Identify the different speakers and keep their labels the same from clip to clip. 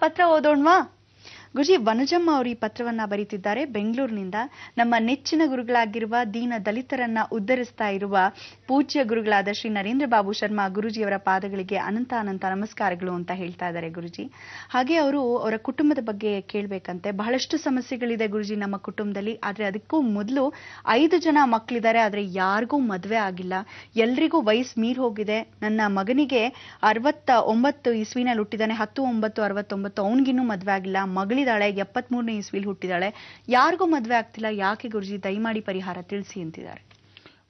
Speaker 1: ಪತ್ರ ಓದೋಣ್ವಾ? ಗುರುಜಿ, ವನಜಮ್ಮ ಅವರು ಈ ಪತ್ರವನ್ನ ಬರೀತಿದ್ದಾರೆ ಬೆಂಗಳೂರಿನಿಂದ. ನಮ್ಮ ನೆಚ್ಚಿನ ಗುರುಗಳಾಗಿರುವ ದೀನ ದಲಿತರನ್ನ ಉದ್ಧರಿಸ್ತಾ ಇರುವ ಪೂಜ್ಯ ಗುರುಗಳಾದ ಶ್ರೀ ನರೇಂದ್ರ ಬಾಬು ಶರ್ಮಾ ಗುರುಜಿಯವರ ಪಾದಗಳಿಗೆ ಅನಂತ ಅನಂತ ನಮಸ್ಕಾರಗಳು ಅಂತ ಹೇಳ್ತಾ ಇದ್ದಾರೆ ಗುರುಜಿ. ಹಾಗೆ ಅವರು ಅವರ ಕುಟುಂಬದ ಬಗ್ಗೆ ಕೇಳ್ಬೇಕಂತೆ. ಬಹಳಷ್ಟು ಸಮಸ್ಯೆಗಳಿದೆ ಗುರುಜಿ ನಮ್ಮ ಕುಟುಂಬದಲ್ಲಿ. ಆದ್ರೆ ಅದಕ್ಕೂ ಮೊದಲು 5 ಜನ ಮಕ್ಕಳಿದ್ದಾರೆ, ಆದ್ರೆ ಯಾರಿಗೂ ಮದ್ವೆ ಆಗಿಲ್ಲ. ಎಲ್ರಿಗೂ ವಯಸ್ಸು ಮೀರ್ ಹೋಗಿದೆ. ನನ್ನ ಮಗನಿಗೆ 69 ಇಸ್ವಿನಲ್ಲಿ ಹುಟ್ಟಿದಾನೆ. 10/9/69. ಅವನಿಗಿನ್ನೂ ಮದ್ವೆ ಆಗಿಲ್ಲ. ಮಗಳಿದ್ದಾಳೆ 73ನೇ ಇಸ್ವಿಲಿ ಹುಟ್ಟಿದಾಳೆ. ಯಾರಿಗೂ ಮದ್ವೆ ಆಗ್ತಿಲ್ಲ. ಯಾಕೆ ಗುರುಜಿ? ದಯಮಾಡಿ ಪರಿಹಾರ ತಿಳಿಸಿ ಅಂತಿದ್ದಾರೆ.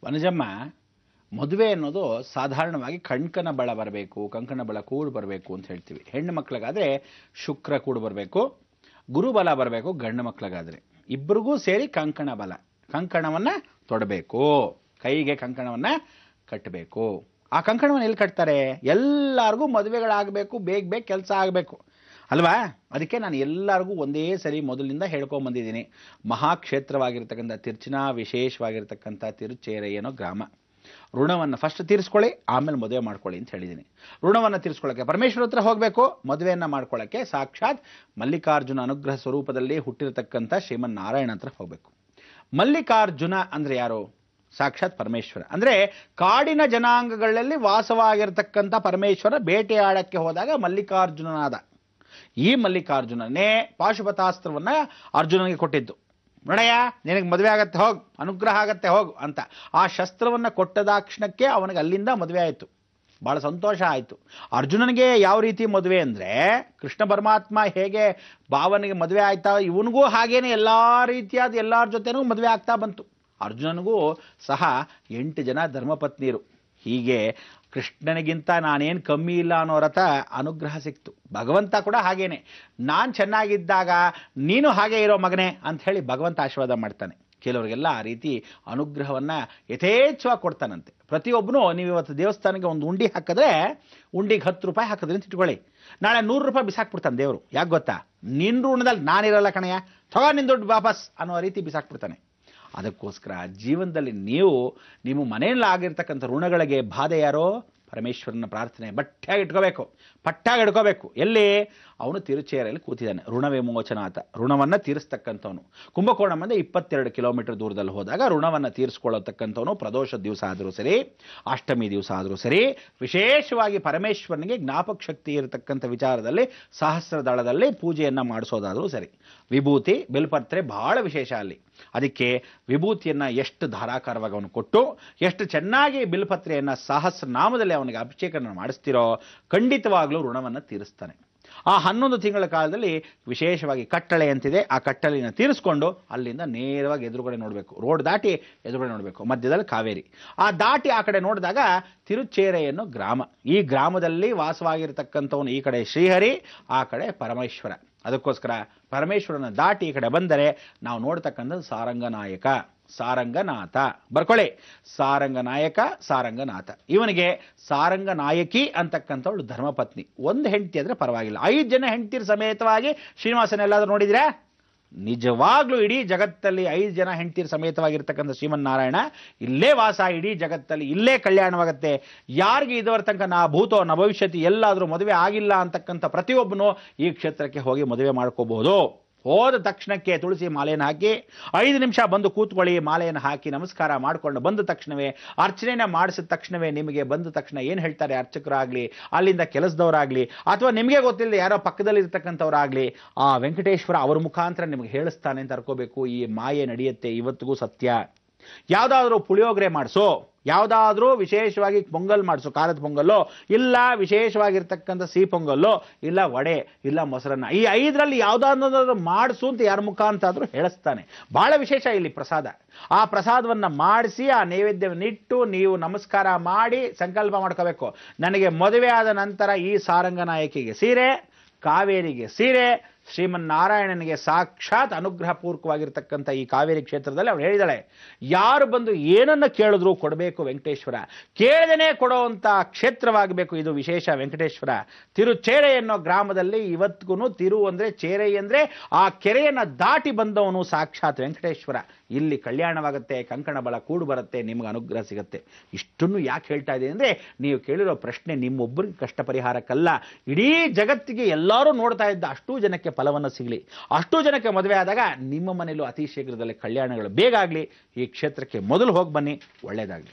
Speaker 2: ವನಜಮ್ಮ, ಮದುವೆ ಅನ್ನೋದು ಸಾಧಾರಣವಾಗಿ ಕಂಕಣ ಬಳ ಬರಬೇಕು, ಕಂಕಣ ಬಳ ಕೂಡು ಬರಬೇಕು ಅಂತ ಹೇಳ್ತೀವಿ. ಹೆಣ್ಣು ಮಕ್ಕಳಿಗಾದ್ರೆ ಶುಕ್ರ ಕೂಡು ಬರಬೇಕು, ಗುರುಬಲ ಬರಬೇಕು. ಗಂಡು ಮಕ್ಕಳಿಗಾದ್ರೆ ಇಬ್ಬರಿಗೂ ಸೇರಿ ಕಂಕಣ ಬಲ, ಕಂಕಣವನ್ನ ತೊಡಬೇಕು, ಕೈಗೆ ಕಂಕಣವನ್ನ ಕಟ್ಟಬೇಕು. ಆ ಕಂಕಣವನ್ನು ಎಲ್ಲಿ ಕಟ್ತಾರೆ? ಎಲ್ಲರಿಗೂ ಮದುವೆಗಳಾಗಬೇಕು, ಬೇಗ ಬೇಗ ಕೆಲಸ ಆಗಬೇಕು ಅಲ್ವಾ? ಅದಕ್ಕೆ ನಾನು ಎಲ್ಲರಿಗೂ ಒಂದೇ ಸರಿ ಮೊದಲಿನಿಂದ ಹೇಳ್ಕೊಂಡ್ ಬಂದಿದ್ದೀನಿ. ಮಹಾಕ್ಷೇತ್ರವಾಗಿರ್ತಕ್ಕಂಥ ತಿರುಚಿನ ವಿಶೇಷವಾಗಿರ್ತಕ್ಕಂಥ ತಿರುಚೇರಯ್ಯನೋ ಗ್ರಾಮ. ಋಣವನ್ನು ಫಸ್ಟ್ ತೀರಿಸ್ಕೊಳ್ಳಿ, ಆಮೇಲೆ ಮದುವೆ ಮಾಡ್ಕೊಳ್ಳಿ ಅಂತ ಹೇಳಿದ್ದೀನಿ. ಋಣವನ್ನು ತೀರಿಸ್ಕೊಳ್ಳೋಕ್ಕೆ ಪರಮೇಶ್ವರ ಹತ್ರ ಹೋಗಬೇಕು. ಮದುವೆಯನ್ನು ಮಾಡ್ಕೊಳ್ಳೋಕ್ಕೆ ಸಾಕ್ಷಾತ್ ಮಲ್ಲಿಕಾರ್ಜುನ ಅನುಗ್ರಹ ಸ್ವರೂಪದಲ್ಲಿ ಹುಟ್ಟಿರತಕ್ಕಂಥ ಶ್ರೀಮನ್ ನಾರಾಯಣ ಹತ್ರ ಹೋಗಬೇಕು. ಮಲ್ಲಿಕಾರ್ಜುನ ಅಂದ್ರೆ ಯಾರು? ಸಾಕ್ಷಾತ್ ಪರಮೇಶ್ವರ. ಅಂದ್ರೆ ಕಾಡಿನ ಜನಾಂಗಗಳಲ್ಲಿ ವಾಸವಾಗಿರತಕ್ಕಂಥ ಪರಮೇಶ್ವರ ಬೇಟೆಯಾಡಕ್ಕೆ ಹೋದಾಗ ಮಲ್ಲಿಕಾರ್ಜುನನಾದ. ಈ ಮಲ್ಲಿಕಾರ್ಜುನನೇ ಪಾಶುಪತಾಸ್ತ್ರವನ್ನ ಅರ್ಜುನನಿಗೆ ಕೊಟ್ಟಿದ್ದು. ನೋಡಯ್ಯ, ನಿನಗೆ ಮದುವೆ ಆಗತ್ತೆ ಹೋಗ್, ಅನುಗ್ರಹ ಆಗತ್ತೆ ಹೋಗ್ ಅಂತ. ಆ ಶಸ್ತ್ರವನ್ನ ಕೊಟ್ಟದಾಕ್ಷಣಕ್ಕೆ ಅವನಿಗೆ ಅಲ್ಲಿಂದ ಮದುವೆ ಆಯಿತು. ಬಹಳ ಸಂತೋಷ ಆಯಿತು. ಅರ್ಜುನನಿಗೆ ಯಾವ ರೀತಿ ಮದುವೆ ಅಂದ್ರೆ, ಕೃಷ್ಣ ಪರಮಾತ್ಮ ಹೇಗೆ ಭಾವನಿಗೆ ಮದುವೆ ಆಯ್ತಾ, ಇವನಿಗೂ ಹಾಗೇನೆ ಎಲ್ಲಾ ರೀತಿಯಾದ ಎಲ್ಲಾರ ಜೊತೆನೂ ಮದುವೆ ಆಗ್ತಾ ಬಂತು. ಅರ್ಜುನನಿಗೂ ಸಹ 8 ಜನ ಧರ್ಮಪತ್ನಿಯರು. ಹೀಗೆ ಕೃಷ್ಣನಿಗಿಂತ ನಾನೇನು ಕಮ್ಮಿ ಇಲ್ಲ ಅನ್ನೋ ರಥ ಅನುಗ್ರಹ ಸಿಕ್ತು. ಭಗವಂತ ಕೂಡ ಹಾಗೇನೆ, ನಾನು ಚೆನ್ನಾಗಿದ್ದಾಗ ನೀನು ಹಾಗೆ ಇರೋ ಮಗನೇ ಅಂತ ಹೇಳಿ ಭಗವಂತ ಆಶೀರ್ವಾದ ಮಾಡ್ತಾನೆ. ಕೆಲವರಿಗೆಲ್ಲ ಆ ರೀತಿ ಅನುಗ್ರಹವನ್ನ ಯಥೇಚ್ಛವಾಗಿ ಕೊಡ್ತಾನಂತೆ. ಪ್ರತಿಯೊಬ್ಬನು, ನೀವು ಇವತ್ತು ದೇವಸ್ಥಾನಕ್ಕೆ ಒಂದು ಉಂಡಿ ಹಾಕಿದ್ರೆ, ಉಂಡಿಗೆ 10 ರೂಪಾಯಿ ಹಾಕಿದ್ರೆ ಅಂತ ಇಟ್ಕೊಳ್ಳಿ, ನಾಳೆ 100 ರೂಪಾಯಿ ಬಿಸಾಕ್ಬಿಡ್ತಾನೆ ದೇವರು. ಯಾಕೆ ಗೊತ್ತಾ? ನಿನ್ನ ಋಣದಲ್ಲಿ ನಾನಿರಲ್ಲ ಕಣಯ್ಯ, ತಗೋ ನಿನ್ ದುಡ್ಡು ವಾಪಸ್ ಅನ್ನೋ ರೀತಿ ಬಿಸಾಕ್ಬಿಡ್ತಾನೆ. ಅದಕ್ಕೋಸ್ಕರ ಜೀವನದಲ್ಲಿ ನಿಮ್ಮ ಮನೆಯಲ್ಲಿ ಆಗಿರ್ತಕ್ಕಂಥ ಋಣಗಳಿಗೆ ಬಾಧೆ ಯಾರೋ? ಪರಮೇಶ್ವರನ ಪ್ರಾರ್ಥನೆ ಬಟ್ಟಾಗಿ ಇಟ್ಕೋಬೇಕು, ಪಟ್ಟಾಗಿ ಇಟ್ಕೋಬೇಕು. ಎಲ್ಲಿ? ಅವನು ತಿರುಚೇರಲ್ಲಿ ಕೂತಿದ್ದಾನೆ, ಋಣ ವಿಮೋಚನಾಥ. ಋಣವನ್ನು ತೀರಿಸ್ತಕ್ಕಂಥವನು. ಕುಂಭಕೋಣ ಮುಂದೆ 22 ಕಿಲೋಮೀಟರ್ ದೂರದಲ್ಲಿ ಹೋದಾಗ ಋಣವನ್ನು ತೀರಿಸ್ಕೊಳ್ಳತಕ್ಕಂಥವನು. ಪ್ರದೋಷ ದಿವಸ ಆದರೂ ಸರಿ, ಅಷ್ಟಮಿ ದಿವಸ ಆದರೂ ಸರಿ, ವಿಶೇಷವಾಗಿ ಪರಮೇಶ್ವರನಿಗೆ ಜ್ಞಾಪಕ ಶಕ್ತಿ ಇರತಕ್ಕಂಥ ವಿಚಾರದಲ್ಲಿ ಸಹಸ್ರ ದಳದಲ್ಲಿ ಪೂಜೆಯನ್ನು ಮಾಡಿಸೋದಾದರೂ ಸರಿ. ವಿಭೂತಿ ಬಿಲ್ಪತ್ರೆ ಬಹಳ ವಿಶೇಷ ಅಲ್ಲಿ. ಅದಕ್ಕೆ ವಿಭೂತಿಯನ್ನು ಎಷ್ಟು ಧಾರಾಕಾರವಾಗಿ ಅವನು ಕೊಟ್ಟು, ಎಷ್ಟು ಚೆನ್ನಾಗಿ ಬಿಲ್ಪತ್ರೆಯನ್ನು ಸಹಸ್ರ ನಾಮದಲ್ಲಿ ಅವನಿಗೆ ಅಭಿಷೇಕನ ಮಾಡಿಸ್ತಿರೋ, ಖಂಡಿತವಾಗ್ಲೂ ಋಣವನ್ನು ತೀರಿಸ್ತಾನೆ. ಆ 11 ತಿಂಗಳ ಕಾಲದಲ್ಲಿ ವಿಶೇಷವಾಗಿ ಕಟ್ಟಳೆ ಅಂತಿದೆ. ಆ ಕಟ್ಟಳೆನ ತೀರಿಸ್ಕೊಂಡು ಅಲ್ಲಿಂದ ನೇರವಾಗಿ ಎದುರುಗಡೆ ನೋಡಬೇಕು. ರೋಡ್ ದಾಟಿ ಎದುರುಗಡೆ ನೋಡಬೇಕು. ಮಧ್ಯದಲ್ಲಿ ಕಾವೇರಿ. ಆ ದಾಟಿ ಆ ಕಡೆ ನೋಡಿದಾಗ ತಿರುಚೇರಯ್ಯನೋ ಗ್ರಾಮ. ಈ ಗ್ರಾಮದಲ್ಲಿ ವಾಸವಾಗಿರ್ತಕ್ಕಂಥವನು ಈ ಕಡೆ ಶ್ರೀಹರಿ, ಆ ಕಡೆ ಪರಮೇಶ್ವರ. ಅದಕ್ಕೋಸ್ಕರ ಪರಮೇಶ್ವರನ ದಾಟಿ ಈ ಕಡೆ ಬಂದರೆ ನಾವು ನೋಡ್ತಕ್ಕಂಥದ್ದು ಸಾರಂಗನಾಯಕ, ಸಾರಂಗನಾಥ. ಬರ್ಕೊಳ್ಳಿ, ಸಾರಂಗನಾಯಕ, ಸಾರಂಗನಾಥ. ಇವನಿಗೆ ಸಾರಂಗನಾಯಕಿ ಅಂತಕ್ಕಂಥವಳು ಧರ್ಮಪತ್ನಿ. ಒಂದು ಹೆಂಡತಿ ಅಂದ್ರೆ ಪರವಾಗಿಲ್ಲ. 5 ಜನ ಹೆಂಡತಿರ ಸಮೇತವಾಗಿ ಶ್ರೀನಿವಾಸನ ಎಲ್ಲಾದ್ರೂ ನೋಡಿದ್ರೆ? ನಿಜವಾಗ್ಲೂ ಇಡೀ ಜಗತ್ತಲ್ಲಿ 5 ಜನ ಹೆಂಡತಿರ ಸಮೇತವಾಗಿರ್ತಕ್ಕಂಥ ಶ್ರೀಮನ್ನಾರಾಯಣ ಇಲ್ಲೇ ವಾಸ. ಇಡೀ ಜಗತ್ತಲ್ಲಿ ಇಲ್ಲೇ ಕಲ್ಯಾಣವಾಗುತ್ತೆ. ಯಾರಿಗೆ ಇದುವರ ತನಕ ನಾ ಭೂತೋ ನ ಭವಿಷ್ಯತಿ ಎಲ್ಲಾದ್ರೂ ಮದುವೆ ಆಗಿಲ್ಲ ಅಂತಕ್ಕಂಥ ಪ್ರತಿಯೊಬ್ಬನು ಈ ಕ್ಷೇತ್ರಕ್ಕೆ ಹೋಗಿ ಮದುವೆ ಮಾಡ್ಕೋಬಹುದು. ಹೋದ ತಕ್ಷಣಕ್ಕೆ ತುಳಸಿ ಮಾಲೆಯನ್ನು ಹಾಕಿ 5 ನಿಮಿಷ ಬಂದು ಕೂತ್ಕೊಳ್ಳಿ. ಮಾಲೆಯನ್ನು ಹಾಕಿ ನಮಸ್ಕಾರ ಮಾಡಿಕೊಂಡು ಬಂದ ತಕ್ಷಣವೇ ಅರ್ಚನೆಯನ್ನು ಮಾಡಿಸಿದ ತಕ್ಷಣವೇ ನಿಮಗೆ ಬಂದ ತಕ್ಷಣ ಏನು ಹೇಳ್ತಾರೆ ಅರ್ಚಕರಾಗಲಿ, ಅಲ್ಲಿಂದ ಕೆಲಸದವರಾಗಲಿ, ಅಥವಾ ನಿಮಗೆ ಗೊತ್ತಿಲ್ಲದೆ ಯಾರೋ ಪಕ್ಕದಲ್ಲಿ ಇರ್ತಕ್ಕಂಥವ್ರಾಗಲಿ, ಆ ವೆಂಕಟೇಶ್ವರ ಅವ್ರ ಮುಖಾಂತರ ನಿಮಗೆ ಹೇಳಿಸ್ತಾನೆ ಅಂತ ಅರ್ಕೋಬೇಕು. ಈ ಮಾಯೆ ನಡೆಯುತ್ತೆ, ಇವತ್ತಿಗೂ ಸತ್ಯ. ಯಾವುದಾದ್ರೂ ಪುಳಿಯೋಗರೆ ಮಾಡಿಸೋ, ಯಾವುದಾದ್ರೂ ವಿಶೇಷವಾಗಿ ಪೊಂಗಲ್ ಮಾಡಿಸು, ಖಾರದ ಪೊಂಗಲ್ಲೋ, ಇಲ್ಲ ವಿಶೇಷವಾಗಿರ್ತಕ್ಕಂಥ ಸಿಹಿ ಪೊಂಗಲ್ಲೋ, ಇಲ್ಲ ವಡೆ, ಇಲ್ಲ ಮೊಸರನ್ನ, ಈ 5ರಲ್ಲಿ ಯಾವುದಾದ್ರೂ ಮಾಡಿಸು ಅಂತ ಯಾರ ಮುಖಾಂತ ಆದ್ರೂ ಹೇಳಿಸ್ತಾನೆ. ಬಹಳ ವಿಶೇಷ ಇಲ್ಲಿ ಪ್ರಸಾದ. ಆ ಪ್ರಸಾದವನ್ನ ಮಾಡಿಸಿ ಆ ನೈವೇದ್ಯವನ್ನು ಇಟ್ಟು ನೀವು ನಮಸ್ಕಾರ ಮಾಡಿ ಸಂಕಲ್ಪ ಮಾಡ್ಕೋಬೇಕು. ನನಗೆ ಮದುವೆ ಆದ ನಂತರ ಈ ಸಾರಂಗನಾಯಕಿಗೆ ಸೀರೆ, ಕಾವೇರಿಗೆ ಸೀರೆ, ಶ್ರೀಮನ್ನಾರಾಯಣನಿಗೆ ಸಾಕ್ಷಾತ್ ಅನುಗ್ರಹ ಪೂರ್ವಕವಾಗಿರ್ತಕ್ಕಂಥ ಈ ಕಾವೇರಿ ಕ್ಷೇತ್ರದಲ್ಲಿ ಅವಳು ಹೇಳಿದಾಳೆ, ಯಾರು ಬಂದು ಏನನ್ನ ಕೇಳಿದ್ರು ಕೊಡಬೇಕು ವೆಂಕಟೇಶ್ವರ, ಕೇಳದೇನೆ ಕೊಡುವಂತ ಕ್ಷೇತ್ರವಾಗಬೇಕು ಇದು ವಿಶೇಷ ವೆಂಕಟೇಶ್ವರ. ತಿರುಚೇರೆ ಎನ್ನೋ ಗ್ರಾಮದಲ್ಲಿ ಇವತ್ತಿಗೂ ತಿರು ಅಂದ್ರೆ ಚೇರೈ ಅಂದ್ರೆ ಆ ಕೆರೆಯನ್ನ ದಾಟಿ ಬಂದವನು ಸಾಕ್ಷಾತ್ ವೆಂಕಟೇಶ್ವರ. ಇಲ್ಲಿ ಕಲ್ಯಾಣವಾಗುತ್ತೆ, ಕಂಕಣ ಬಲ ಕೂಡು ಬರುತ್ತೆ, ನಿಮ್ಗೆ ಅನುಗ್ರಹ ಸಿಗುತ್ತೆ. ಇಷ್ಟನ್ನು ಯಾಕೆ ಹೇಳ್ತಾ ಇದ್ದೀನಿ ಅಂದರೆ, ನೀವು ಕೇಳಿರೋ ಪ್ರಶ್ನೆ ನಿಮ್ಮೊಬ್ಬರಿಗೆ ಕಷ್ಟ ಪರಿಹಾರಕ್ಕಲ್ಲ, ಇಡೀ ಜಗತ್ತಿಗೆ ಎಲ್ಲರೂ ನೋಡ್ತಾ ಇದ್ದ ಅಷ್ಟೂ ಜನಕ್ಕೆ ಫಲವನ್ನು ಸಿಗಲಿ, ಅಷ್ಟೂ ಜನಕ್ಕೆ ಮದುವೆ ಆದಾಗ ನಿಮ್ಮ ಮನೆಯಲ್ಲೂ ಅತಿ ಶೀಘ್ರದಲ್ಲೇ ಕಲ್ಯಾಣಗಳು ಬೇಗ ಆಗಲಿ. ಈ ಕ್ಷೇತ್ರಕ್ಕೆ ಮೊದಲು ಹೋಗಿ ಬನ್ನಿ, ಒಳ್ಳೆಯದಾಗಲಿ.